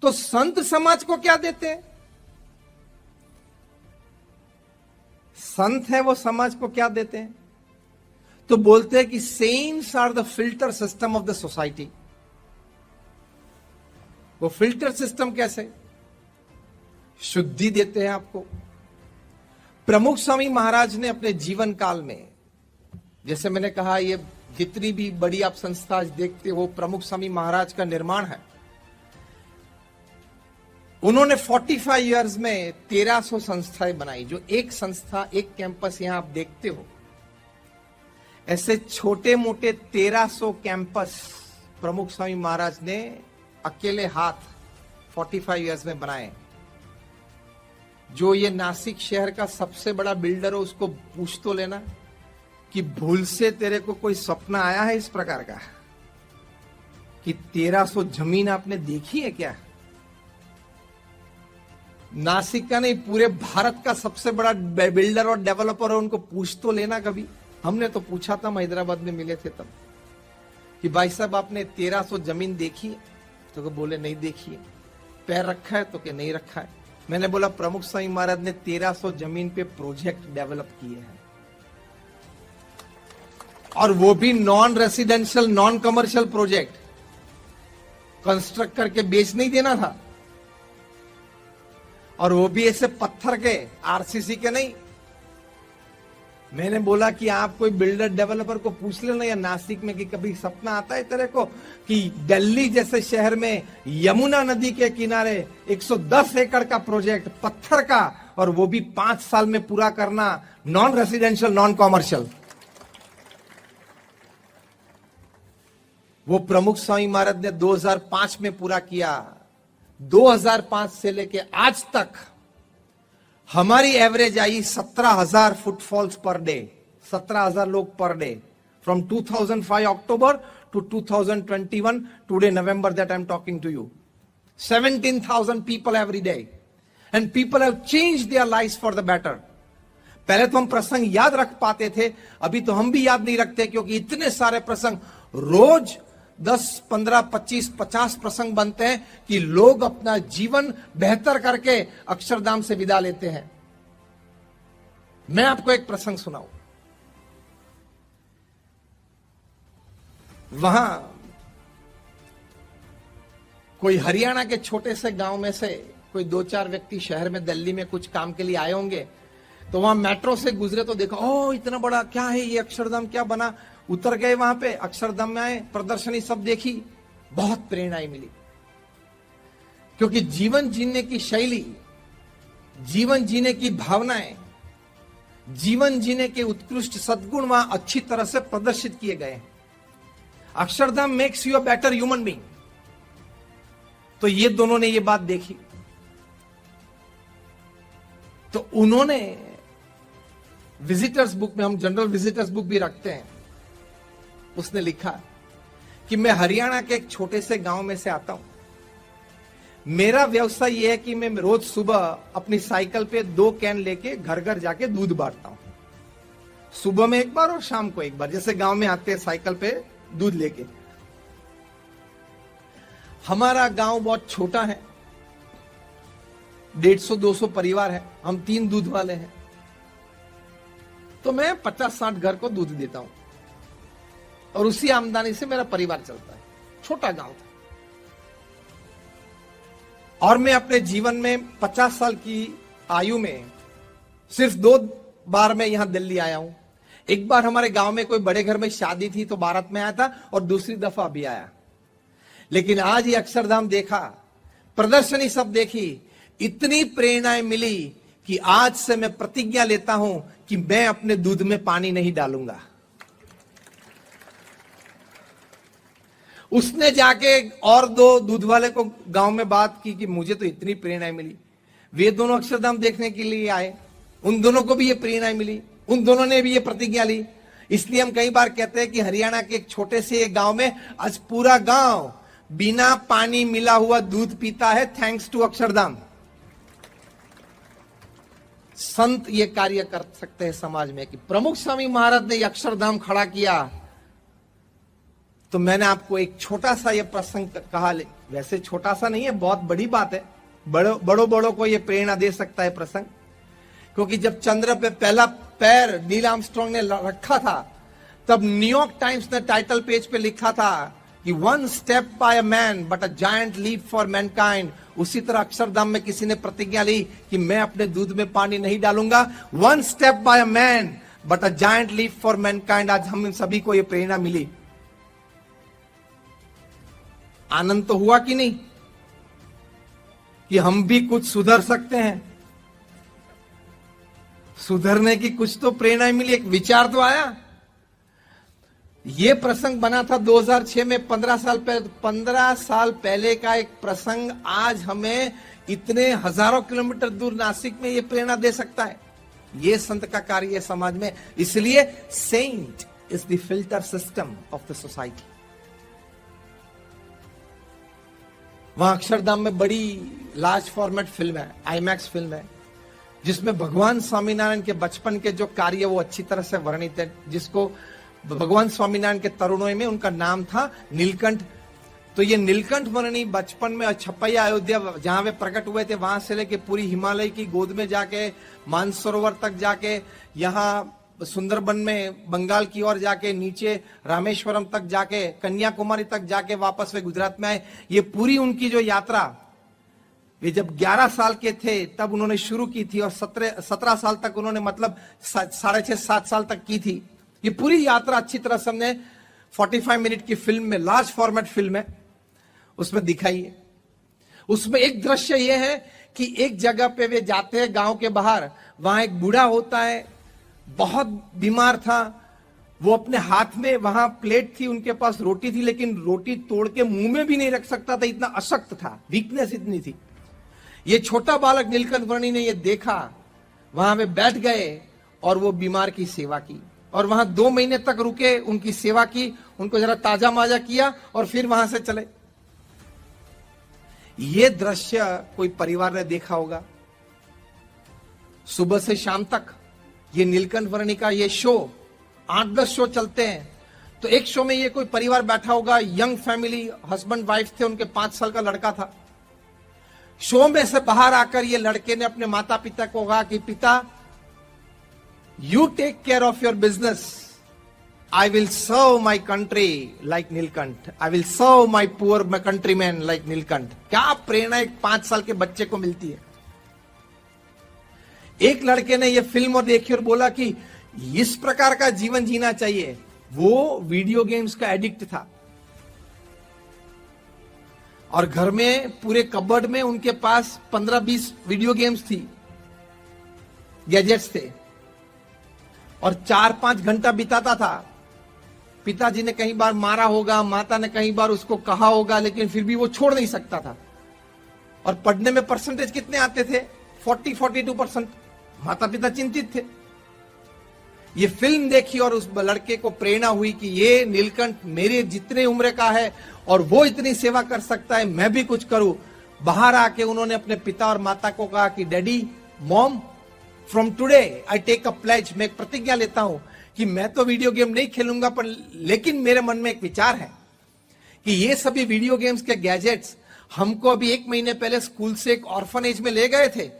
तो संत समाज को क्या देते हैं? संत है वो समाज को क्या देते हैं? तो बोलते हैं कि saints are the filter system of the society. वो फिल्टर सिस्टम कैसे? शुद्धि देते हैं आपको। प्रमुख स्वामी महाराज ने अपने जीवन काल में, जैसे मैंने कहा, ये जितनी भी बड़ी आप संस्था देखते हो प्रमुख स्वामी महाराज का निर्माण है। उन्होंने 45 इयर्स में 1300 संस्थाएं बनाई। जो एक संस्था, एक कैंपस यहां आप देखते हो, ऐसे छोटे मोटे 1300 कैंपस प्रमुख स्वामी महाराज ने अकेले हाथ 45 इयर्स में बनाए। जो ये नासिक शहर का सबसे बड़ा बिल्डर हो उसको पूछ तो लेना कि भूल से तेरे को कोई सपना आया है इस प्रकार का कि 1300 जमीन आपने देखी है क्या? नासिक का नहीं, पूरे भारत का सबसे बड़ा बिल्डर और डेवलपर है, उनको पूछ तो लेना कभी। हमने तो पूछा था, हम हैदराबाद में मिले थे तब, कि भाई साहब आपने 1300 जमीन देखी है? तो बोले नहीं देखी है। पैर रखा है? तो क्या नहीं रखा है। मैंने बोला प्रमुख स्वामी महाराज ने 1300 जमीन पे प्रोजेक्ट डेवलप किए हैं, और वो भी non residential, non commercial project. Construct करके बेच नहीं देना था, और वो भी ऐसे पत्थर के, आरसीसी के नहीं। मैंने बोला कि आप कोई बिल्डर डेवलपर को पूछ लेना या नासिक में कि कभी सपना आता है तेरे को कि दिल्ली जैसे शहर में यमुना नदी के किनारे 110 एकड़ का प्रोजेक्ट पत्थर का, और वो भी 5 साल में पूरा करना, नॉन रेसिडेंशियल, नॉन कॉमर्शियल। वो प्रमुख स्वामी महाराज ने 2005 में पूरा किया। 2005 से लेके आज तक हमारी average I 17,000 footfalls per day, 17,000 लोग per day, from 2005 October to 2021 today November, that I am talking to you. 17,000 people every day, and people have changed their lives for the better. पहले तो हम प्रसंग याद रख पाते थे, अभी तो हम भी याद नहीं रखते, क्योंकि इतने सारे प्रसंग रोज 10, 15, 25, 50 प्रसंग बनते हैं कि लोग अपना जीवन बेहतर करके अक्षरधाम से विदा लेते हैं। मैं आपको एक प्रसंग सुनाऊं। वहां कोई हरियाणा के छोटे से गांव में से कोई 2-4 व्यक्ति शहर में, दिल्ली में कुछ काम के लिए आए होंगे, तो वहां मेट्रो से गुजरे तो देखा, ओ इतना बड़ा क्या है ये, अक्षरधाम क्या बना। उतर गए वहां पे, अक्षरधाम में आए, प्रदर्शनी सब देखी, बहुत प्रेरणाएं मिली। क्योंकि जीवन जीने की शैली, जीवन जीने की भावनाएं, जीवन जीने के उत्कृष्ट सद्गुण वहां अच्छी तरह से प्रदर्शित किए गए। Akshardham makes you a better human being. तो ये दोनों ने ये बात देखी, तो उन्होंने विजिटर्स बुक में, हम जनरल विजिटर्स बुक भी रखते हैं, उसने लिखा कि मैं हरियाणा के एक छोटे से गांव में से आता हूं। मेरा व्यवसाय यह है कि मैं रोज सुबह अपनी साइकिल पे 2 कैन लेके घर घर जाके दूध बांटता हूं। सुबह में एक बार और शाम को एक बार, जैसे गांव में आते हैं साइकिल पे दूध लेके। हमारा गांव बहुत छोटा है, 150-200 परिवार है, हम 3 दूध वाले हैं, तो मैं 50-60 घर को दूध देता हूं, और उसी आमदनी से मेरा परिवार चलता है। छोटा गांव था, और मैं अपने जीवन में 50 साल की आयु में सिर्फ 2 बार मैं यहां दिल्ली आया हूं। एक बार हमारे गांव में कोई बड़े घर में शादी थी तो बारात में आया था, और दूसरी दफा अभी आया। लेकिन आज ये अक्षरधाम देखा, प्रदर्शनी सब देखी, इतनी प्रेरणाएं मिली कि आज से मैं प्रतिज्ञा लेता हूं कि मैं अपने दूध में पानी नहीं डालूंगा। उसने जाके और 2 दूध वाले को गांव में बात की कि मुझे तो इतनी प्रेरणाएं मिली। वे दोनों अक्षरधाम देखने के लिए आए, उन दोनों को भी ये प्रेरणाएं मिली, उन दोनों ने भी ये प्रतिज्ञा ली। इसलिए हम कई बार कहते हैं कि हरियाणा के एक छोटे से गांव में आज पूरा गांव बिना पानी मिला हुआ दूध पीता है, थैंक्स टू अक्षरधाम। संत ये कार्य कर सकते हैं समाज में कि प्रमुख स्वामी महाराज ने अक्षरधाम खड़ा किया। तो मैंने आपको एक छोटा सा ये प्रसंग कहा वैसे छोटा सा नहीं है, बहुत बड़ी बात है। बड़ों को ये प्रेरणा दे सकता है प्रसंग, क्योंकि जब चंद्र पे पहला पैर नील आर्मस्ट्रांग ने रखा था, तब न्यूयॉर्क टाइम्स ने टाइटल पेज पे लिखा था कि 1 step by a man but a giant leap for mankind. उसी तरह अक्षरधाम में किसी ने प्रतिज्ञा ली कि मैं अपने दूध में पानी नहीं डालूंगा। 1 step by a man but a giant leap for mankind. आज हम सभी को यह प्रेरणा मिली। आनंद तो हुआ कि नहीं कि हम भी कुछ सुधर सकते हैं। सुधरने की कुछ तो प्रेरणा मिली, एक विचार तो आया। यह प्रसंग बना था 2006 में, 15 साल पहले का एक प्रसंग आज हमें इतने हजारों किलोमीटर दूर नासिक में यह प्रेरणा दे सकता है। यह संत का कार्य है समाज में। इसलिए saint is the filter system of the society. वहां अक्षरधाम में बड़ी लार्ज फॉर्मेट फिल्म है, आईमैक्स फिल्म है, जिसमें भगवान स्वामीनारायण के बचपन के जो कार्य वो अच्छी तरह से वर्णित है। जिसको भगवान स्वामीनारायण के तरुणों में उनका नाम था नीलकंठ। तो ये नीलकंठ वर्णी बचपन में छपैया अयोध्या जहां वे प्रकट हुए थे, वहां से लेके पूरी हिमालय की गोद में जाके, मानसरोवर तक जाके, यहाँ सुंदरबन में बंगाल की ओर जाके, नीचे रामेश्वरम तक जाके, कन्याकुमारी तक जाके वापस वे गुजरात में आए। ये पूरी उनकी जो यात्रा, ये जब 11 साल के थे तब उन्होंने शुरू की थी और 17 साल तक उन्होंने, मतलब 6.5-7 साल तक की थी। ये पूरी यात्रा अच्छी तरह से हमने 45 मिनट की फिल्म में, लार्ज फॉर्मेट फिल्म है, उसमें दिखाई है। उसमें एक दृश्य यह है कि एक जगह पे वे जाते हैं गांव के बाहर, वहां एक बूढ़ा होता है, बहुत बीमार था। वो अपने हाथ में, वहां प्लेट थी, उनके पास रोटी थी, लेकिन रोटी तोड़ के मुंह में भी नहीं रख सकता था, इतना अशक्त था, वीकनेस इतनी थी। ये छोटा बालक नीलकंठ वर्णी ने ये देखा, वहां वे बैठ गए और वो बीमार की सेवा की, और वहां 2 महीने तक रुके, उनकी सेवा की, उनको जरा ताजा माजा किया और फिर वहां से चले। ये दृश्य कोई परिवार ने देखा होगा। सुबह से शाम तक ये नीलकंठ वर्णी का ये शो, 8-10 शो चलते हैं। तो एक शो में ये कोई परिवार बैठा होगा, यंग फैमिली, हस्बैंड वाइफ थे, उनके 5 साल का लड़का था। शो में से बाहर आकर ये लड़के ने अपने माता पिता को कहा कि पिता, you take care of your business, I will serve my country like Nilkanth, I will serve my poor countryman like Nilkanth. क्या प्रेरणा एक 5 साल के बच्चे को मिलती है। एक लड़के ने यह फिल्म और देखी और बोला कि इस प्रकार का जीवन जीना चाहिए। वो वीडियो गेम्स का एडिक्ट था और घर में पूरे कबर्ड में उनके पास 15-20 वीडियो गेम्स थी, गैजेट्स थे, और 4-5 घंटा बिताता था। पिताजी ने कई बार मारा होगा, माता ने कई बार उसको कहा होगा, लेकिन फिर भी वो छोड़ नहीं सकता था। और पढ़ने में परसेंटेज कितने आते थे? 40-42%। माता पिता चिंतित थे। ये फिल्म देखी और उस लड़के को प्रेरणा हुई कि ये नीलकंठ मेरे जितने उम्र का है और वो इतनी सेवा कर सकता है, मैं भी कुछ करूं। बाहर आके उन्होंने अपने पिता और माता को कहा कि daddy, mom, from today I take a pledge, मैं एक प्रतिज्ञा लेता हूं कि मैं तो वीडियो गेम नहीं खेलूंगा, पर लेकिन मेरे मन में एक विचार है कि ये सभी वीडियो गेम्स के गैजेट्स हमको अभी 1 महीने पहले स्कूल से एक ऑर्फनेज में ले गए थे।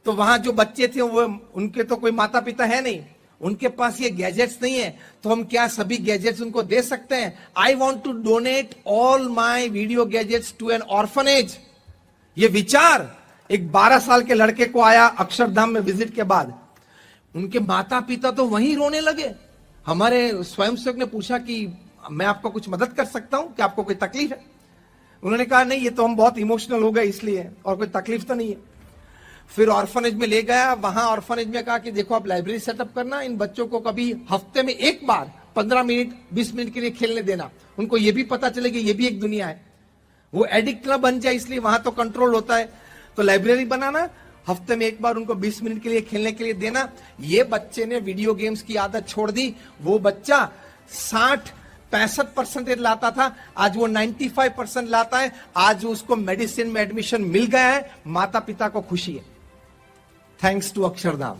तो वहां जो बच्चे थे वो, उनके तो कोई माता पिता है नहीं, उनके पास ये गैजेट्स नहीं है, तो हम क्या सभी गैजेट्स उनको दे सकते हैं? I want to donate all my video gadgets to an orphanage. ये विचार एक 12 साल के लड़के को आया अक्षरधाम में विजिट के बाद। उनके माता पिता तो वहीं रोने लगे। हमारे स्वयंसेवक ने पूछा कि मैं आपको कुछ मदद कर सकता हूं, क्या आपको कोई तकलीफ है? उन्होंने कहा नहीं, ये तो हम बहुत इमोशनल हो गए इसलिए, और कोई तकलीफ तो नहीं है। फिर ऑर्फनेज में ले गया। वहां ऑर्फनेज में कहा कि देखो, आप लाइब्रेरी सेटअप करना, इन बच्चों को कभी हफ्ते में एक बार 15 मिनट 20 मिनट के लिए खेलने देना, उनको ये भी पता चले कि ये भी एक दुनिया है, वो एडिक्ट ना बन जाए, इसलिए वहां तो कंट्रोल होता है। तो लाइब्रेरी बनाना, हफ्ते में एक बार उनको 20 मिनट के लिए खेलने के लिए देना। ये बच्चे ने वीडियो गेम्स की आदत छोड़ दी। वो बच्चा 65% लाता था, आज वो 95% लाता है। आज उसको मेडिसिन में एडमिशन मिल गया है, माता पिता को खुशी है, थैंक्स टू अक्षरधाम।